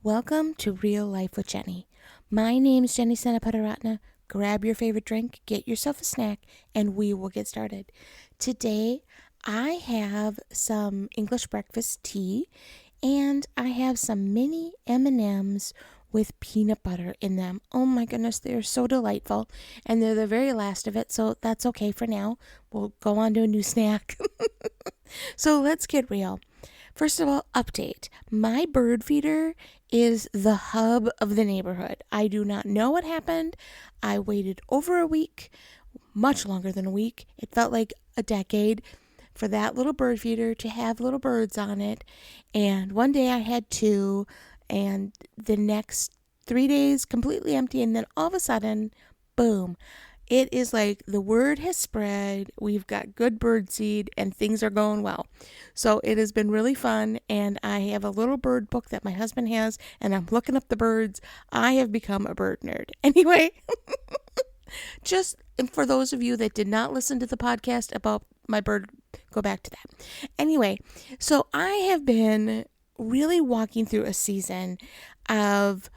Welcome to Real Life with Jenny. My name is Jenny Senaparatna. Grab your favorite drink, get yourself a snack, and we will get started. Today, I have some English breakfast tea, and I have some mini M&Ms with peanut butter in them. Oh my goodness, they're so delightful, and they're the very last of it, so that's okay for now. We'll go on to a new snack. So let's get real. First of all, update. My bird feeder is the hub of the neighborhood. I do not know what happened. I waited over a week, much longer than a week. It felt like a decade for that little bird feeder to have little birds on it. And one day I had two, and the next 3 days completely empty. And then all of a sudden, boom. It is like the word has spread. We've got good bird seed and things are going well. So it has been really fun. And I have a little bird book that my husband has, and I'm looking up the birds. I have become a bird nerd. Anyway, just for those of you that did not listen to the podcast about my bird, go back to that. Anyway, so I have been really walking through a season of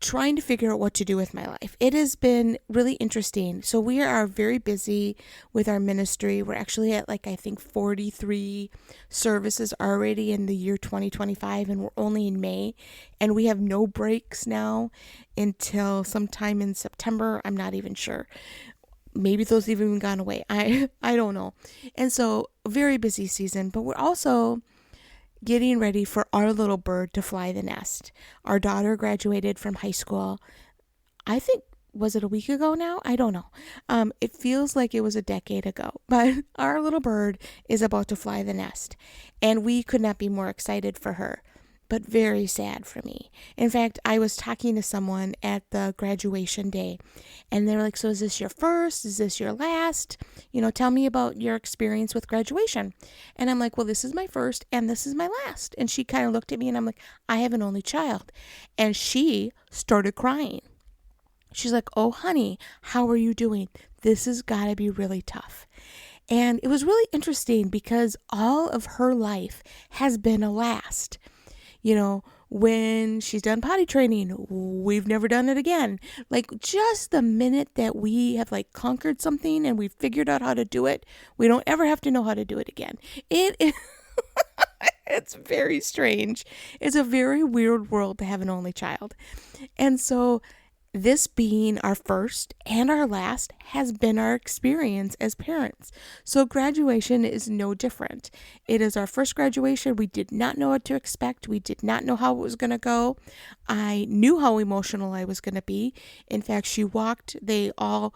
trying to figure out what to do with my life. It has been really interesting. So we are very busy with our ministry. We're actually at I think 43 services already in the year 2025, and we're only in May, and we have no breaks now until sometime in September. I'm not even sure. Maybe those have even gone away. I don't know. And so very busy season, but we're also getting ready for our little bird to fly the nest. Our daughter graduated from high school. I think, was it a week ago now? I don't know. It feels like it was a decade ago, but our little bird is about to fly the nest, and we could not be more excited for her, but very sad for me. In fact, I was talking to someone at the graduation day, and they're like, so is this your first? Is this your last? Tell me about your experience with graduation. And I'm like, well, this is my first, and this is my last. And she kind of looked at me, and I'm like, I have an only child. And she started crying. She's like, oh, honey, how are you doing? This has got to be really tough. And it was really interesting because all of her life has been a last. When she's done potty training, we've never done it again. Just the minute that we have conquered something and we've figured out how to do it, we don't ever have to know how to do it again. It is, it's very strange. It's a very weird world to have an only child. And so this being our first and our last has been our experience as parents. So graduation is no different. It is our first graduation. We did not know what to expect. We did not know how it was going to go. I knew how emotional I was going to be. In fact, they all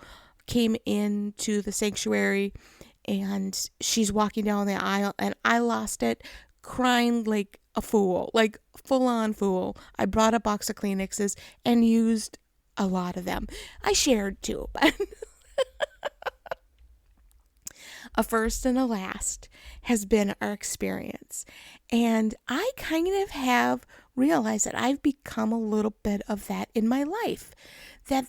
came into the sanctuary, and she's walking down the aisle, and I lost it, crying like a fool, like full on fool. I brought a box of Kleenexes and used a lot of them. I shared too, but a first and a last has been our experience. And I kind of have realized that I've become a little bit of that in my life. I'm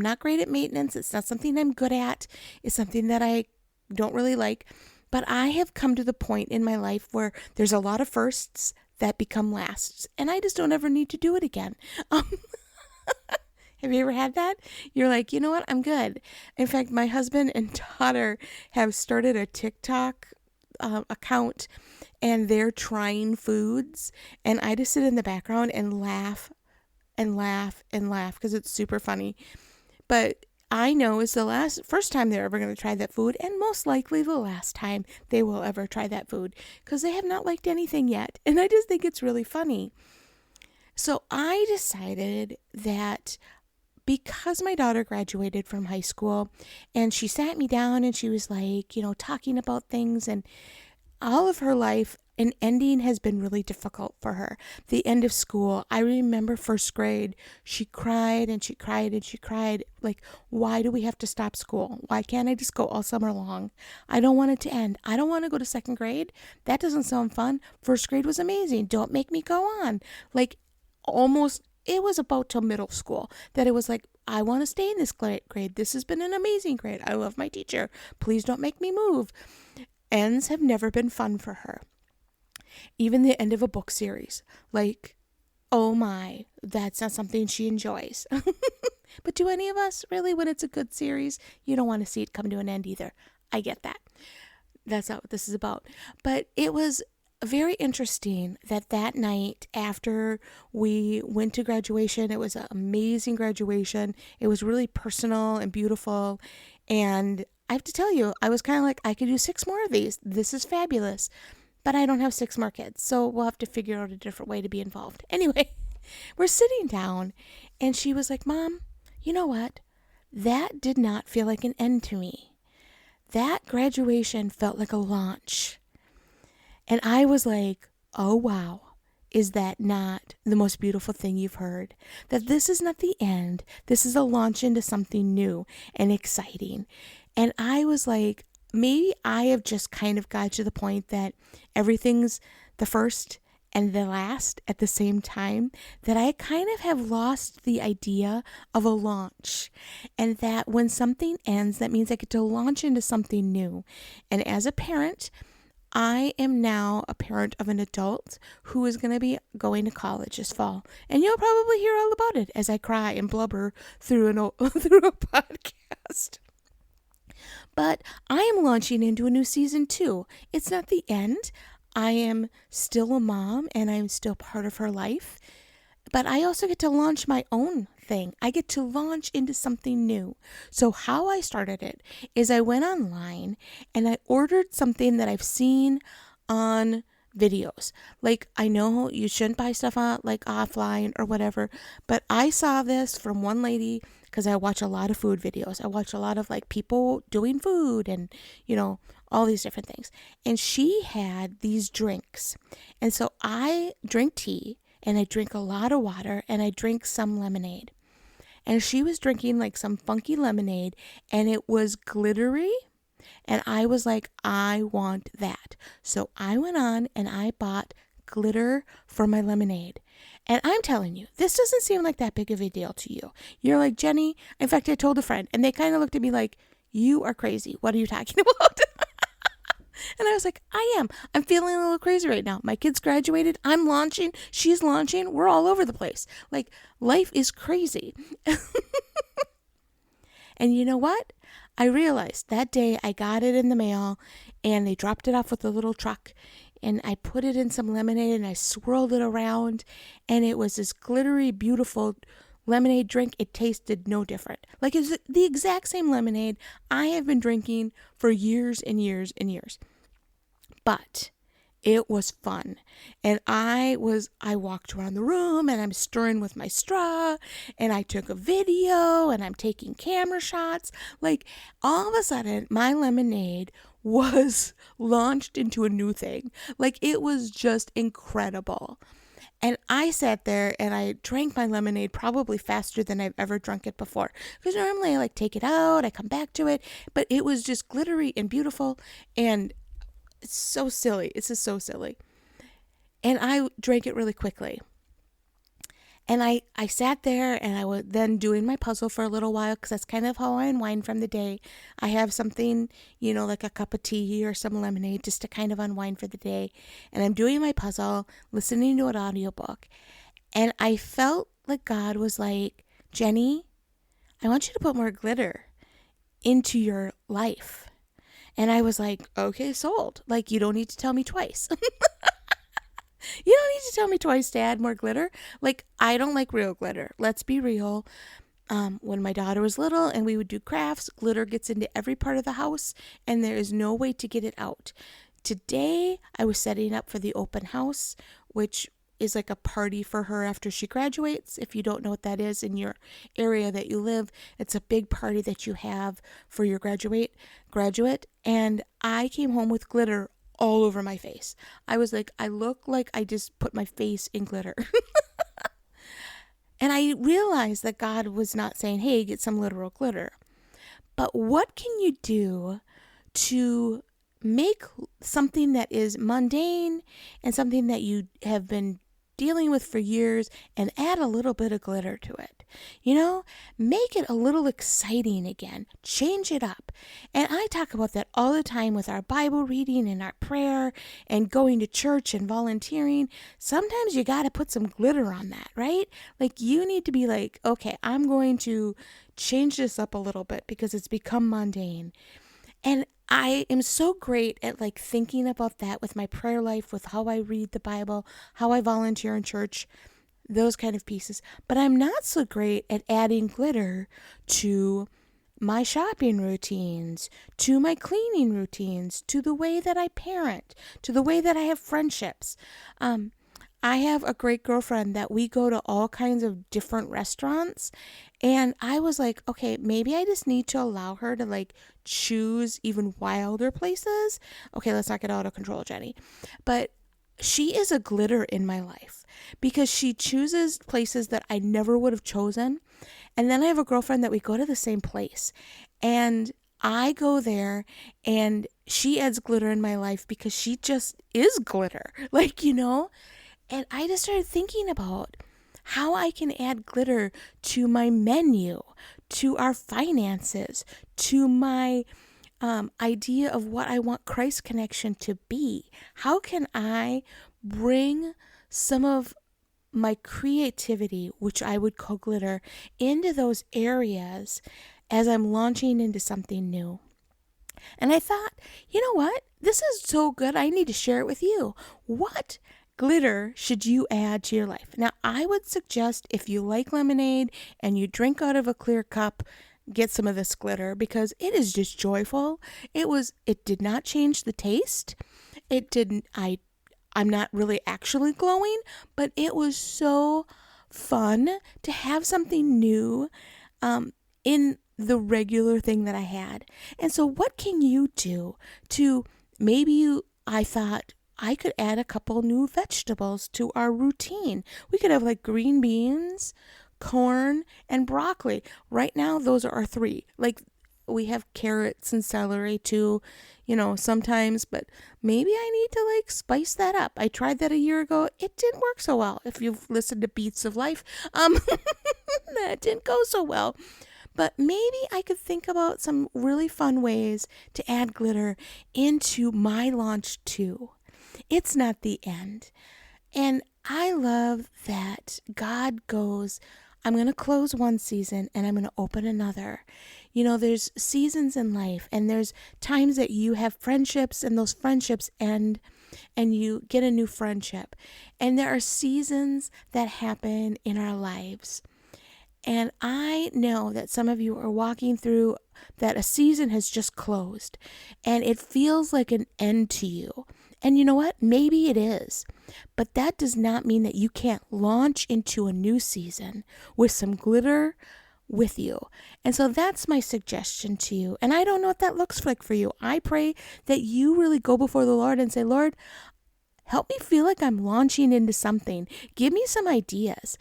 not great at maintenance. It's not something I'm good at. It's something that I don't really like. But I have come to the point in my life where there's a lot of firsts that become lasts, and I just don't ever need to do it again. Have you ever had that? You're like, you know what? I'm good. In fact, my husband and daughter have started a TikTok account, and they're trying foods, and I just sit in the background and laugh and laugh and laugh because it's super funny. But I know it's the first time they're ever going to try that food, and most likely the last time they will ever try that food, because they have not liked anything yet. And I just think it's really funny. So I decided that because my daughter graduated from high school, and she sat me down and she was talking about things, and all of her life, an ending has been really difficult for her. The end of school. I remember first grade, she cried and she cried and she cried. Why do we have to stop school? Why can't I just go all summer long? I don't want it to end. I don't want to go to second grade. That doesn't sound fun. First grade was amazing. Don't make me go on. Almost, it was about till middle school that it was I want to stay in this grade. This has been an amazing grade. I love my teacher. Please don't make me move. Ends have never been fun for her. even the end of a book series. Like, oh my, that's not something she enjoys. But do any of us really, when it's a good series, you don't want to see it come to an end either? I get that. That's not what this is about. But it was very interesting that night after we went to graduation, it was an amazing graduation. It was really personal and beautiful. And I have to tell you, I was kind of like, I could do 6 more of these. This is fabulous. But I don't have 6 more kids, so we'll have to figure out a different way to be involved. Anyway, we're sitting down, and she was like, Mom, you know what? That did not feel like an end to me. That graduation felt like a launch. And I was like, oh, wow. Is that not the most beautiful thing you've heard? That this is not the end. This is a launch into something new and exciting. And I was like, maybe I have just kind of got to the point that everything's the first and the last at the same time, that I kind of have lost the idea of a launch. And that when something ends, that means I get to launch into something new. And as a parent, I am now a parent of an adult who is going to be going to college this fall. And you'll probably hear all about it as I cry and blubber through through a podcast. But I am launching into a new season too. It's not the end. I am still a mom and I'm still part of her life. But I also get to launch my own thing. I get to launch into something new. So how I started it is I went online and I ordered something that I've seen on videos. Like, I know you shouldn't buy stuff on like offline or whatever, but I saw this from one lady because I watch a lot of food videos. I watch a lot of like people doing food and, all these different things. And she had these drinks. And so I drink tea and I drink a lot of water and I drink some lemonade. And she was drinking like some funky lemonade and it was glittery. And I was like, I want that. So I went on and I bought glitter for my lemonade. And I'm telling you, this doesn't seem like that big of a deal to you. You're like, Jenny, in fact, I told a friend and they kind of looked at me like, you are crazy. What are you talking about? And I was like, I am. I'm feeling a little crazy right now. My kids graduated. I'm launching. She's launching. We're all over the place. Like, life is crazy. And you know what? I realized that day I got it in the mail and they dropped it off with a little truck and I put it in some lemonade and I swirled it around and it was this glittery, beautiful lemonade drink. It tasted no different. Like, it's the exact same lemonade I have been drinking for years and years and years. But it was fun. And I walked around the room and I'm stirring with my straw and I took a video and I'm taking camera shots. Like, all of a sudden my lemonade was launched into a new thing. Like, it was just incredible. And I sat there and I drank my lemonade probably faster than I've ever drunk it before. Because normally I like take it out, I come back to it, but it was just glittery and beautiful and it's so silly. It's just so silly. And I drank it really quickly. And I sat there and I was then doing my puzzle for a little while because that's kind of how I unwind from the day. I have something, like a cup of tea or some lemonade just to kind of unwind for the day. And I'm doing my puzzle, listening to an audiobook. And I felt like God was like, Jenny, I want you to put more glitter into your life. And I was like, okay, sold. Like, you don't need to tell me twice. You don't need to tell me twice to add more glitter. Like, I don't like real glitter. Let's be real. When my daughter was little and we would do crafts, glitter gets into every part of the house and there is no way to get it out. Today, I was setting up for the open house, which is like a party for her after she graduates. If you don't know what that is in your area that you live, it's a big party that you have for your graduate. And I came home with glitter all over my face. I was like, I look like I just put my face in glitter. And I realized that God was not saying, hey, get some literal glitter. But what can you do to make something that is mundane and something that you have been dealing with for years and add a little bit of glitter to it. You know, make it a little exciting again. Change it up. And I talk about that all the time with our Bible reading and our prayer and going to church and volunteering. Sometimes you got to put some glitter on that, right? Like you need to be like, okay, I'm going to change this up a little bit because it's become mundane. And I am so great at like thinking about that with my prayer life, with how I read the Bible, how I volunteer in church, those kind of pieces. But I'm not so great at adding glitter to my shopping routines, to my cleaning routines, to the way that I parent, to the way that I have friendships. I have a great girlfriend that we go to all kinds of different restaurants. And I was like, okay, maybe I just need to allow her to like choose even wilder places. Okay, let's not get out of control, Jenny. But she is a glitter in my life because she chooses places that I never would have chosen. And then I have a girlfriend that we go to the same place. And I go there and she adds glitter in my life because she just is glitter. Like, you know? And I just started thinking about how I can add glitter to my menu, to our finances, to my idea of what I want Christ Connection to be. How can I bring some of my creativity, which I would call glitter, into those areas as I'm launching into something new? And I thought, you know what? This is so good. I need to share it with you. What glitter should you add to your life? Now, I would suggest if you like lemonade and you drink out of a clear cup, get some of this glitter because it is just joyful. It did not change the taste. It didn't, I'm not really actually glowing, but it was so fun to have something new in the regular thing that I had. And so what can you do to I thought I could add a couple new vegetables to our routine. We could have like green beans, corn, and broccoli. Right now, those are our three. Like we have carrots and celery too, sometimes, but maybe I need to like spice that up. I tried that a year ago. It didn't work so well. If you've listened to Beats of Life, that didn't go so well. But maybe I could think about some really fun ways to add glitter into my launch too. It's not the end. And I love that God goes, I'm going to close one season and I'm going to open another. There's seasons in life and there's times that you have friendships and those friendships end and you get a new friendship. And there are seasons that happen in our lives. And I know that some of you are walking through that a season has just closed and it feels like an end to you. And you know what? Maybe it is. But that does not mean that you can't launch into a new season with some glitter with you. And so that's my suggestion to you. And I don't know what that looks like for you. I pray that you really go before the Lord and say, Lord, help me feel like I'm launching into something. Give me some ideas.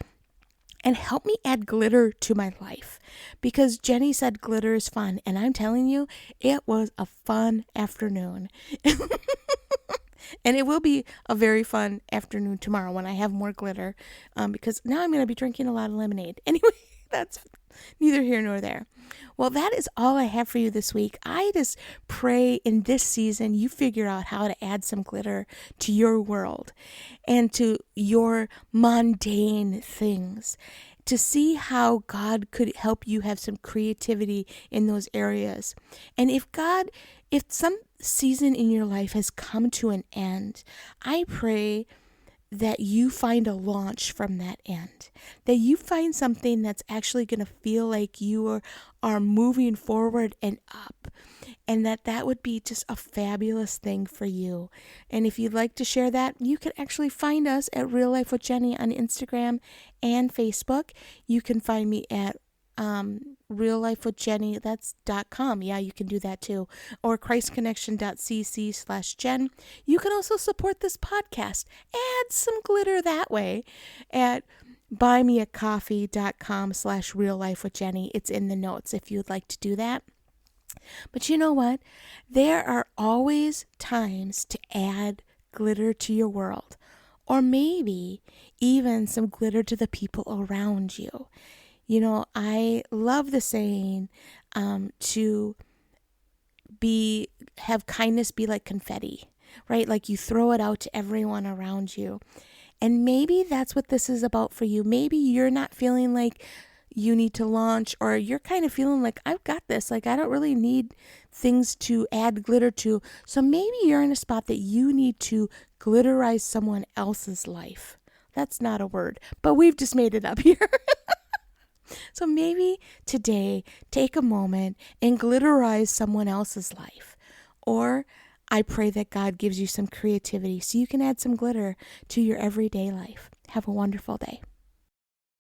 And help me add glitter to my life. Because Jenny said glitter is fun. And I'm telling you, it was a fun afternoon. And it will be a very fun afternoon tomorrow when I have more glitter. Because now I'm going to be drinking a lot of lemonade. Anyway, that's neither here nor there. Well, that is all I have for you this week. I just pray in this season you figure out how to add some glitter to your world and to your mundane things, to see how God could help you have some creativity in those areas. And if some season in your life has come to an end, I pray that you find a launch from that end, that you find something that's actually going to feel like you are moving forward and up, and that would be just a fabulous thing for you. And if you'd like to share that, you can actually find us at Real Life with Jenny on Instagram and Facebook. You can find me at reallifewithjenny, that's .com. Yeah, you can do that too. Or christconnection.cc/Jen. You can also support this podcast. Add some glitter that way at buymeacoffee.com/reallifewithjenny. It's in the notes if you'd like to do that. But you know what? There are always times to add glitter to your world. or maybe even some glitter to the people around you. You know, I love the saying to have kindness be like confetti, right? Like you throw it out to everyone around you. And maybe that's what this is about for you. Maybe you're not feeling like you need to launch, or you're kind of feeling like I've got this. Like I don't really need things to add glitter to. So maybe you're in a spot that you need to glitterize someone else's life. That's not a word, but we've just made it up here. So maybe today, take a moment and glitterize someone else's life. Or I pray that God gives you some creativity so you can add some glitter to your everyday life. Have a wonderful day.